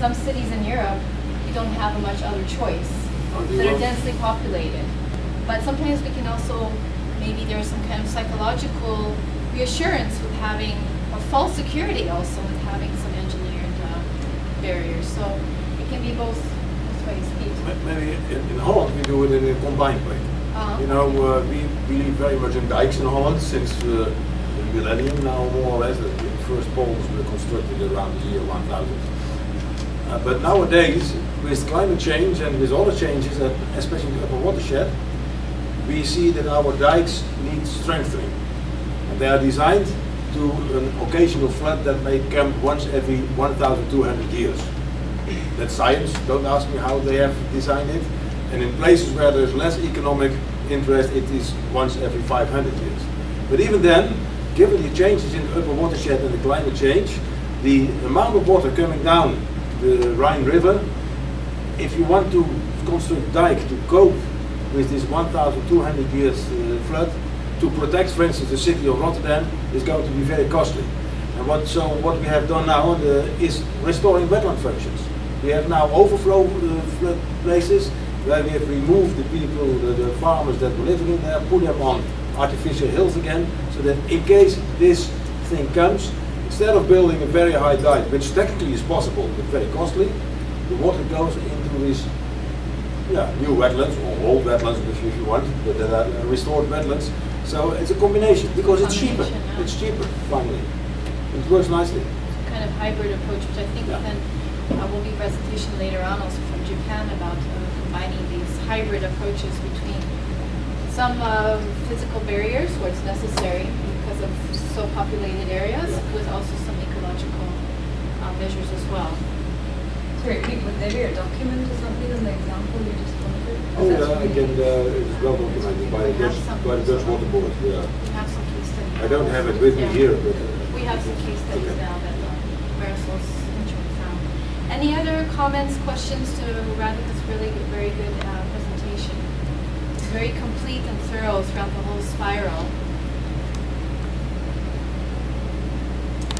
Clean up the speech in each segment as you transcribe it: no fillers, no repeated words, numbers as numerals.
some cities in Europe, you don't have much other choice. That are densely populated. But sometimes we can also, maybe there's some kind of psychological reassurance with having, or false security also with having some engineered barriers. So it can be both ways. Maybe in Holland we do it in a combined way. You know, we believe very much in dikes in Holland since the millennium now, more or less. The first poles were constructed around the year 1000. But nowadays, with climate change and with other changes, especially in the upper watershed, we see that our dikes need strengthening. And they are designed to an occasional flood that may come once every 1,200 years. That's science, don't ask me how they have designed it. And in places where there's less economic interest, it is once every 500 years. But even then, given the changes in the upper watershed and the climate change, the amount of water coming down the Rhine River, if you want to construct dike to cope with this 1,200 years flood, to protect, for instance, the city of Rotterdam, is going to be very costly. And what we have done now is restoring wetland functions. We have now overflow flood places where we have removed the people, the farmers that were living in there, put them on artificial hills again, so that in case this thing comes, instead of building a very high dike, which technically is possible but very costly, the water goes into these new wetlands, or old wetlands if you want, but that are restored wetlands. So it's a combination, because it's cheaper. Yeah. It's cheaper, finally. It works nicely. It's a kind of hybrid approach, which I think then will be a presentation later on also from Japan about combining these hybrid approaches between some physical barriers where it's necessary because of so populated areas, with also some ecological measures as well. Sorry, would there be a document or something on the example you just wanted? Oh yeah, again, it's well documented by the Dutch Water Board. Yeah. We have some case studies. I don't have it with me here, but we have some case studies now that Marisol's found. Any other comments, questions to Radhika's really very good presentation? It's very complete and thorough throughout the whole spiral.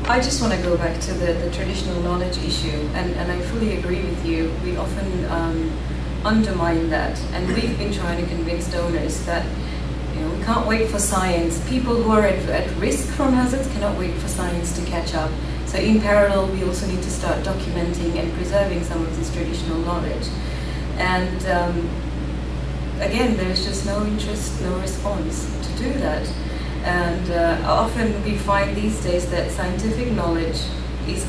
I just want to go back to the traditional knowledge issue, and I fully agree with you. We often undermine that, and we've been trying to convince donors that we can't wait for science. People who are at risk from hazards cannot wait for science to catch up. So in parallel, we also need to start documenting and preserving some of this traditional knowledge. And again, there's just no interest, no response to do that. And often we find these days that scientific knowledge is,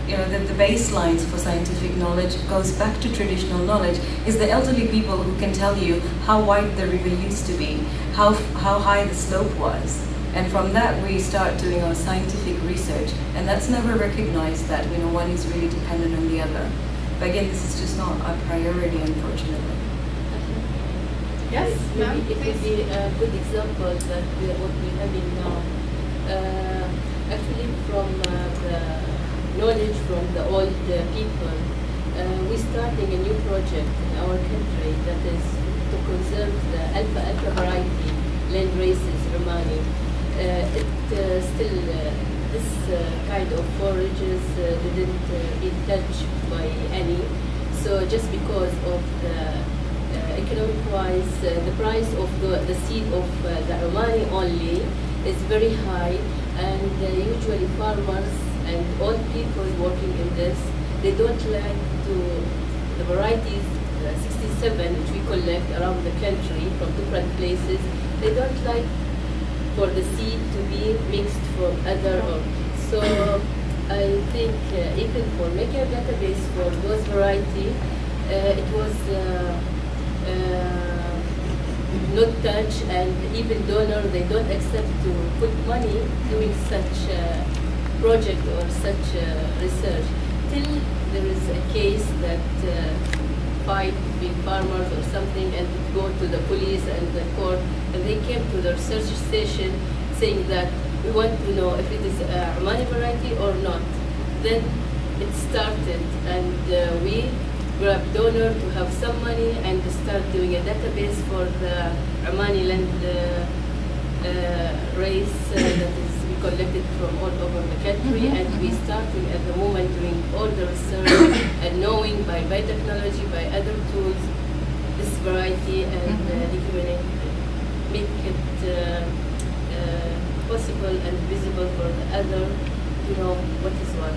the baselines for scientific knowledge goes back to traditional knowledge, is the elderly people who can tell you how wide the river used to be, how high the slope was. And from that we start doing our scientific research, and that's never recognized that one is really dependent on the other. But again, this is just not a priority, unfortunately. Yes, maybe it would be a good example that what we're having now. Actually, from the knowledge from the old people, we're starting a new project in our country that is to conserve the alpha variety land races remaining. This kind of forages didn't be touched by any. So just because of the economic-wise, the price of the seed of the Romani only is very high, and usually farmers and old people working in this, they don't like the varieties 67 which we collect around the country from different places. They don't like for the seed to be mixed from other orchids. So I think even for making a database for those varieties, it was not touched, and even donors, they don't accept to put money doing such project or such research till there is a case that fight between farmers or something, and go to the police and the court, and they came to the research station saying that we want to know if it is a Romani variety or not. Then it started, and we grabbed donor to have some money and start doing a database for the Romani land race that is collected from all over the country, and we starting at the moment doing all the research and by technology, by other tools, this variety and documenting, make it possible and visible for the other, what is what.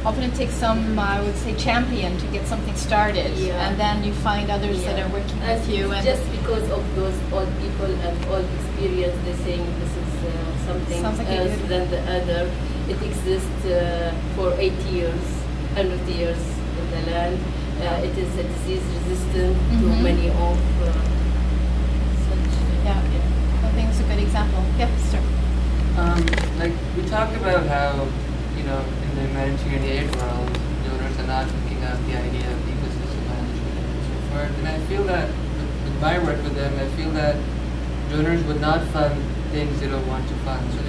Often it takes some, I would say, champion to get something started, and then you find others that are working with you. And just because of those old people and old experience, they're saying this is something like else than the other. It exists for 80 years, 100 years in the land. It is a disease resistant to many of such. I think it's a good example. Yes, sir. Like we talked about how, in the humanitarian aid world, donors are not looking at the idea of ecosystem management and so forth. And I feel that with my work with them, I feel that donors would not fund things they don't want to fund. So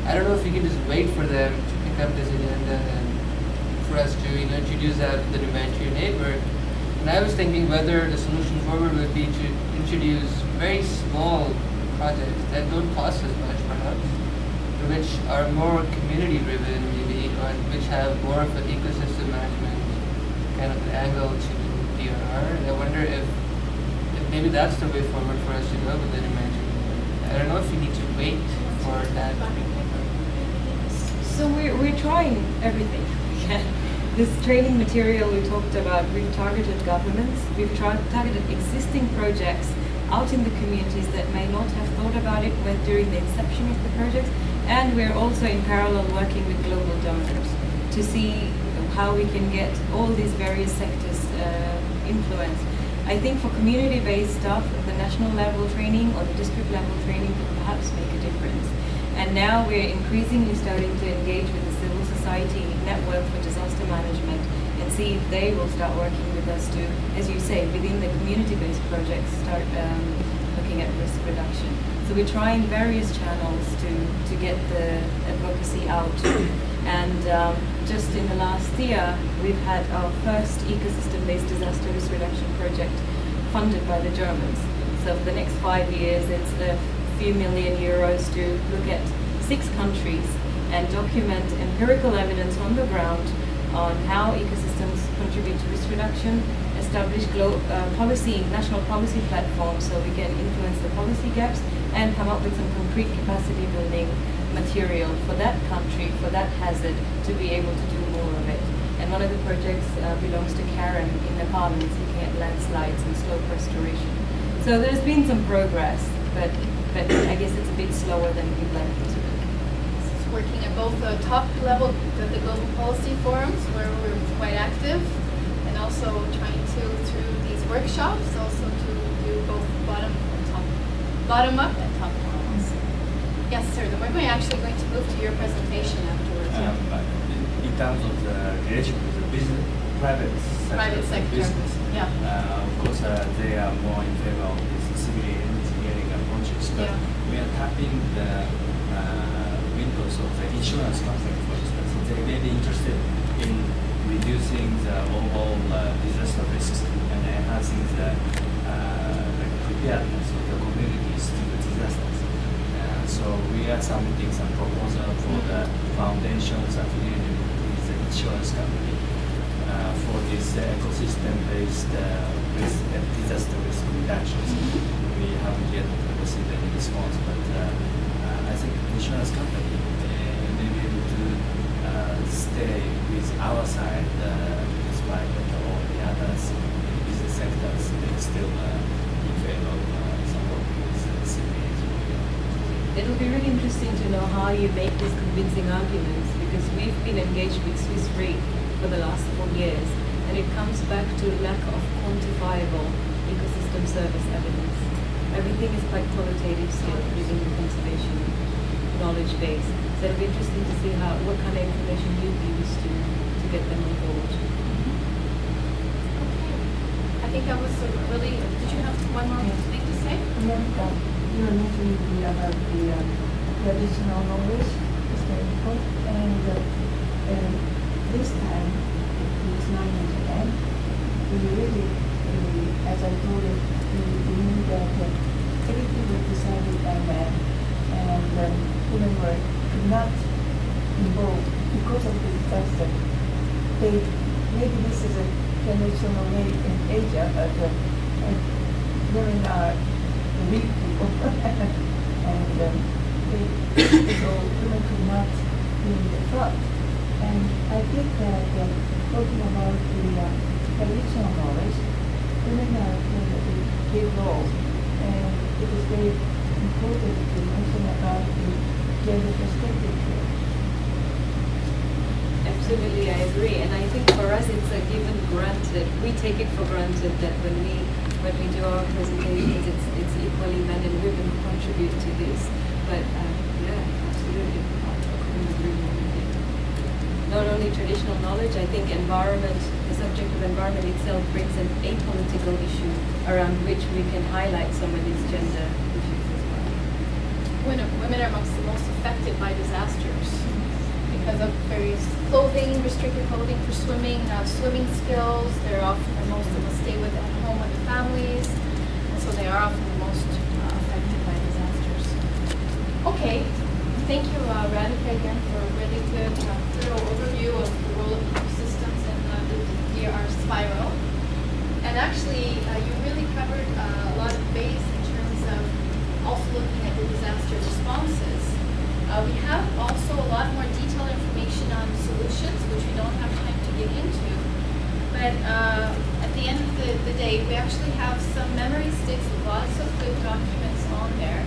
I don't know if you can just wait for them to pick up this agenda and for us to introduce that with the humanitarian aid work. And I was thinking whether the solution forward would be to introduce very small projects that don't cost as much, perhaps, which are more community-driven, maybe, or which have more of an ecosystem management kind of angle to DRR. And I wonder if maybe that's the way forward for us to go with the humanitarian. I don't know if you need to wait for that to be picked up. So we're trying everything. This training material we talked about, we've targeted governments, we've targeted existing projects out in the communities that may not have thought about it during the inception of the projects, and we're also in parallel working with global donors to see how we can get all these various sectors influenced. I think for community-based stuff, the national level training or the district level training could perhaps make a difference. And now we're increasingly starting to engage with the civil society network for disaster management and see if they will start working with us to, as you say, within the community-based projects, start looking at risk reduction. So we're trying various channels to get the advocacy out. And just in the last year, we've had our first ecosystem-based disaster risk reduction project funded by the Germans. So for the next 5 years, it's a few million euros to look at 6 countries and document empirical evidence on the ground on how ecosystems contribute to risk reduction, establish national policy platforms so we can influence the policy gaps, and come up with some concrete capacity building material for that country, for that hazard, to be able to do more of it. And one of the projects belongs to Karen in Nepal, and it's looking at landslides and slope restoration. So there's been some progress, but I guess it's a bit slower than we'd like it to be. Working at both the top level, the global policy forums, where we're quite active, and also trying to, through these workshops, also to do both bottom up and top down. Yes, sir. Then we're actually going to move to your presentation afterwards. In terms of the relation with the business, private sector business, of course, they are more in favor of this civil engineering approaches. But we are tapping the windows of the insurance company, for instance. They may be interested in reducing the overall disaster risks and enhancing the preparedness of the communities to the disasters. So we are submitting some proposal for the foundations affiliated with the insurance company for this ecosystem-based disaster risk reductions. We haven't yet received any response, but I think insurance company may be able to stay with our side despite all the others business sectors they still in favor of supporting this CPH. It'll be really interesting to know how you make these convincing arguments, because we've been engaged with Swiss Re for the last 4 years, and it comes back to lack of quantifiable ecosystem service evidence. Everything is quite qualitative still within the conservation knowledge base. So it'll be interesting to see what kind of information you use to get them on board. I think that was a really. Did you have one more thing to say? Yes, you were mentioning about the traditional knowledge, is very important, and this time, it's 9 years ago, we really, as I told you, we knew that everything was decided by man, and human work could not involve because of the disaster. Maybe this is a traditional way in Asia, but women are weak people, and so women could not be in the front. And I think that talking about the traditional knowledge, women are playing a big role, and it is very important to mention about the gender perspective here. Absolutely, I agree. And I think for us it's a given granted. We take it for granted that when we do our presentations, it's equally men and women who contribute to this. But yeah, absolutely, I couldn't agree more with you. Not only traditional knowledge, I think environment, the subject of environment itself brings an apolitical issue around which we can highlight some of these gender issues as well. Women are amongst the most affected by disasters because of various clothing, restricted clothing for swimming, swimming skills. Most of them stay at home with their families, and so they are often the most affected by disasters. Okay, thank you, Radhika, again for a really good, thorough overview of the role of ecosystems and the DR spiral. And actually, you really covered a lot of base in terms of also looking at the disaster responses. We have also a lot more detailed information on solutions, which we don't have time to get into. But at the end of the day, we actually have some memory sticks with lots of good documents on there.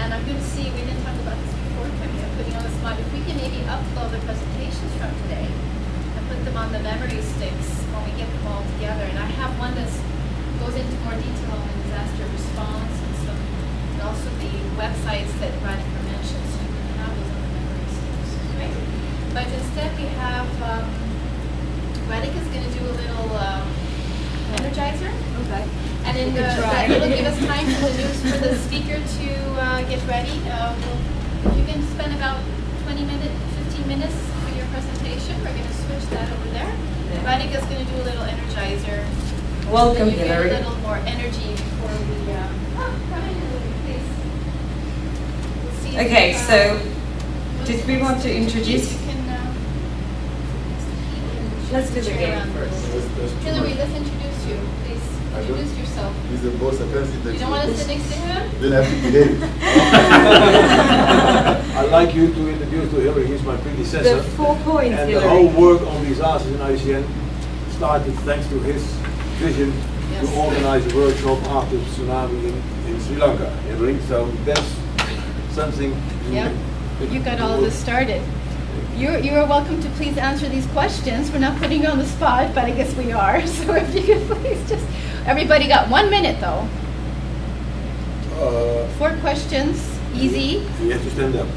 And I'm going to see, we didn't talk about this before coming up, putting on the spot, if we can maybe upload the presentations from today and put them on the memory sticks when we get them all together. And I have one that goes into more detail on the disaster response and also the websites that Radhika mentioned. But instead we have, Radhika's going to do a little energizer. Okay. And then that will give us time for the speaker to get ready. If you can spend about 15 minutes for your presentation, we're going to switch that over there. Yeah. Radhika's going to do a little energizer. Welcome, so Hillary. Get a little more energy before we, come in, Hillary, please. We'll see okay, if, so did we want to introduce? Let's do the game first. Hillary, let's introduce you. Please introduce yourself. He's the boss. I can't sit next to him. You don't want to sit next to him? Then I have to behave. I'd like you to introduce to Hillary. He's my predecessor. The 4 points, and Hillary. the whole work on disasters in ICN started thanks to his vision to organize a workshop after the tsunami in Sri Lanka. Hillary, so that's something. You got all of this started. You are welcome to please answer these questions. We're not putting you on the spot, but I guess we are. So if you could please just, everybody got 1 minute though. 4 questions, easy. You have to stand up.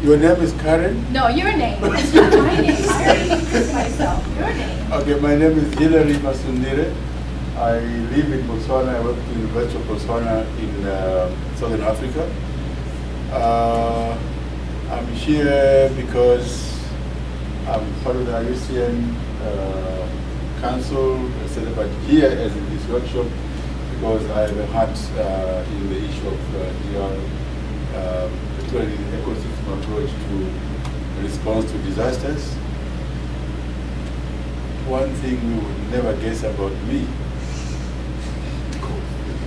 Your name is Karen? No, your name. It's not my name. I already introduced myself. Your name. Okay, my name is Hillary Masundire. I live in Botswana. I work at the University of Botswana in Southern Africa. I'm here because I'm part of the IUCN Council, set up here as in this workshop because I have a heart in the issue of DR, particularly the ecosystem approach to response to disasters. One thing you would never guess about me.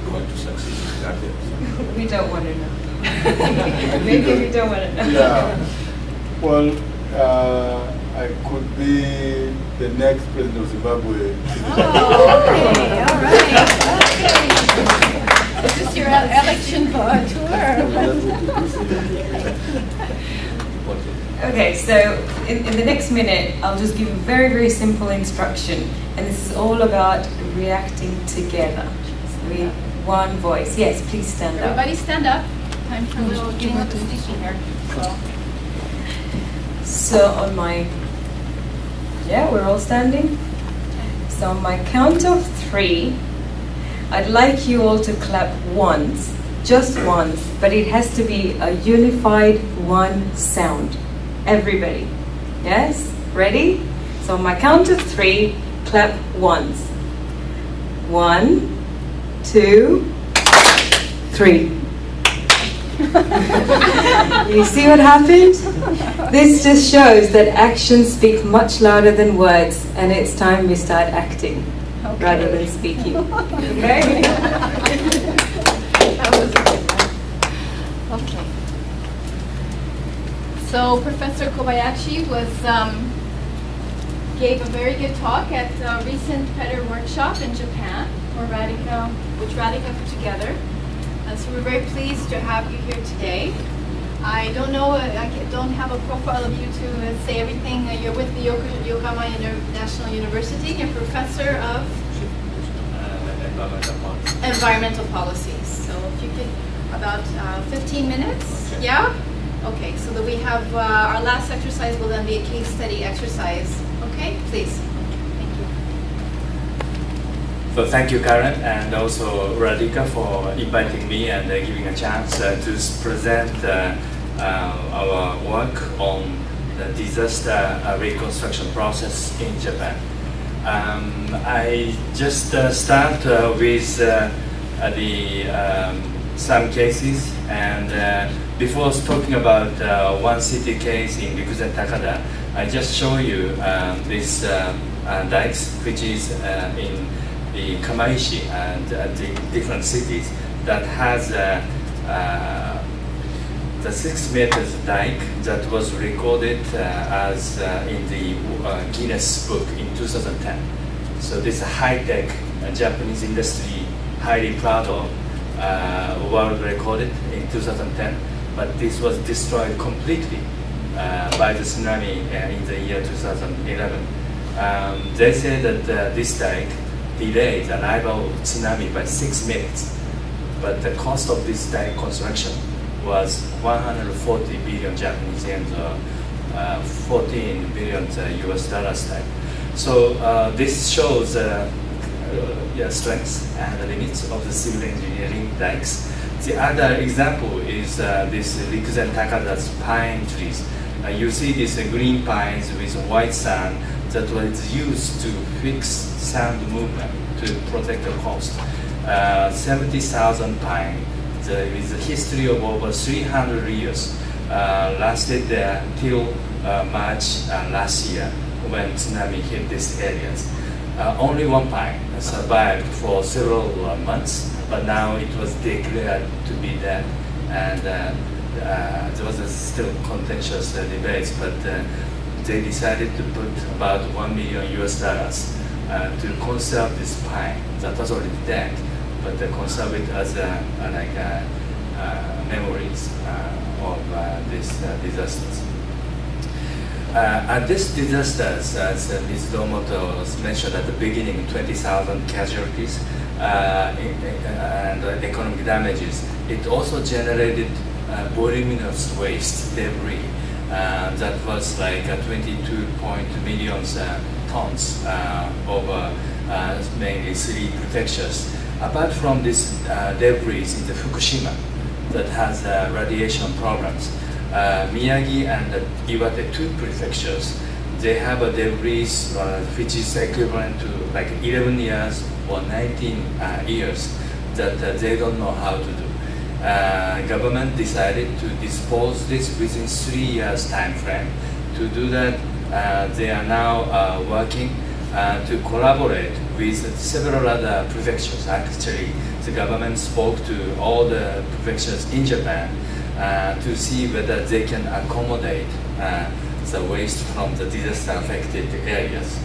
Going to succeed exactly. We don't want to know. Maybe we don't want to know. Yeah. Well, I could be the next president of Zimbabwe. Oh, okay, all right. Okay. Is this your election tour? Okay, so in the next minute, I'll just give a very, very simple instruction. And this is all about reacting together with one voice. Yes, please stand up. Everybody stand up. Time for a little getting up and speaking here. So on my, we're all standing. So on my count of 3, I'd like you all to clap once, just once, but it has to be a unified one sound. Everybody. Yes? Ready? So on my count of 3, clap once. 1, 2, 3. You see what happened? This just shows that actions speak much louder than words, and it's time we start acting rather than speaking. Okay? Okay. So Professor Kobayashi gave a very good talk at a recent Petter workshop in Japan, which Radhika put together. So we're very pleased to have you here today. I don't know, I don't have a profile of you to say everything. You're with the Yokohama National University. You're professor of environmental policies. So if you could, about 15 minutes, Okay. yeah? Okay, so that we have, our last exercise will then be a case study exercise. Okay, please. Thank you. So thank you, Karen, and also Radhika for inviting me and giving a chance to present our work on the disaster reconstruction process in Japan. I just start with some cases, and before talking about one city case in Rikuzen Takada, I just show you this dikes, which is in the Kamaishi and the different cities that has the 6 meters dike that was recorded as in the Guinness book in 2010. So this high-tech Japanese industry, highly proud of, world recorded in 2010, but this was destroyed completely by the tsunami in the year 2011. They say that this dike delayed the arrival of tsunami by 6 minutes, but the cost of this dike construction was 140 billion Japanese yen, 14 billion US dollars type. So this shows strengths and the limits of the civil engineering dikes. The other example is this Rikuzen Takada's pine trees. You see these green pines with white sand that was used to fix sand movement to protect the coast. 70,000 pine with a history of over 300 years lasted there till March last year when tsunami hit these areas. Only one pine survived for several months, but now it was declared to be dead, and there was still contentious debates, but they decided to put about $1 million US to conserve this pine that was already dead, but they conserve it as memories of these disasters. And these disasters, as Ms. Domoto mentioned at the beginning, 20,000 casualties and economic damages. It also generated voluminous waste debris that was like 22 million tons over mainly 3 prefectures. Apart from this debris in the Fukushima that has radiation problems, Miyagi and Iwate, 2 prefectures, they have a debris which is equivalent to like 11 years or 19 years that they don't know how to do. Government decided to dispose this within 3 years time frame. To do that, they are now working to collaborate with several other prefectures. Actually, the government spoke to all the prefectures in Japan to see whether they can accommodate the waste from the disaster-affected areas.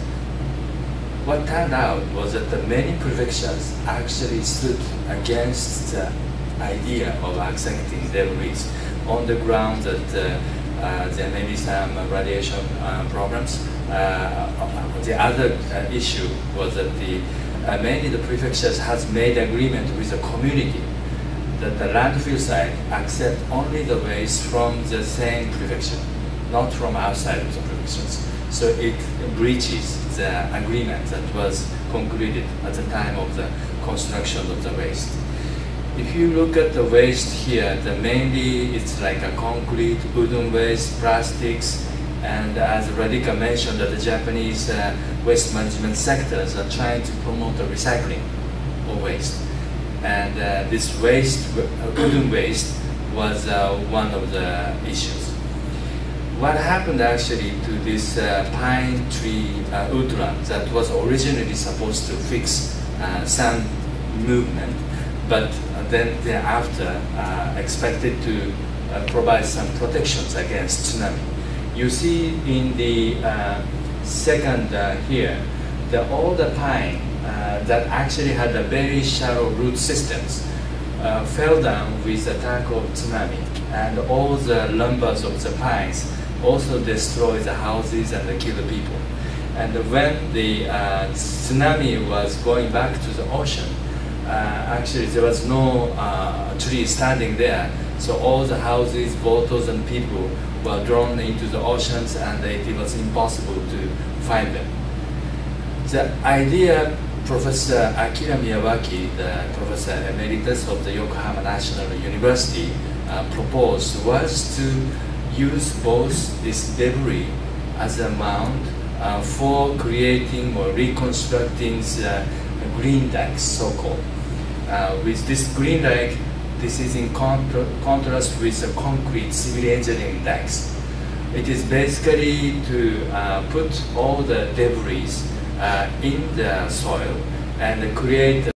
What turned out was that many prefectures actually stood against the idea of accepting debris on the ground that there may be some radiation problems. The other issue was that mainly the prefectures has made agreement with the community that the landfill site accept only the waste from the same prefecture, not from outside of the prefectures. So it breaches the agreement that was concluded at the time of the construction of the waste. If you look at the waste here, mainly it's like a concrete, wooden waste, plastics, and as Radhika mentioned, that the Japanese waste management sectors are trying to promote the recycling of waste. And this waste, wooden waste, was one of the issues. What happened actually to this pine tree woodland that was originally supposed to fix sand movement, but then thereafter expected to provide some protections against tsunami. You see in the second here, all the pine that actually had a very shallow root systems fell down with the attack of tsunami, and all the lumbers of the pines also destroy the houses and kill the people. And when the tsunami was going back to the ocean, actually there was no tree standing there, so all the houses, boats and people were drawn into the oceans, and it was impossible to find them. The idea Professor Akira Miyawaki, the Professor Emeritus of the Yokohama National University, proposed was to use both this debris as a mound for creating or reconstructing the green dikes, so-called. With this green dike, this is in contrast with the concrete civil engineering dikes. It is basically to put all the debris in the soil and create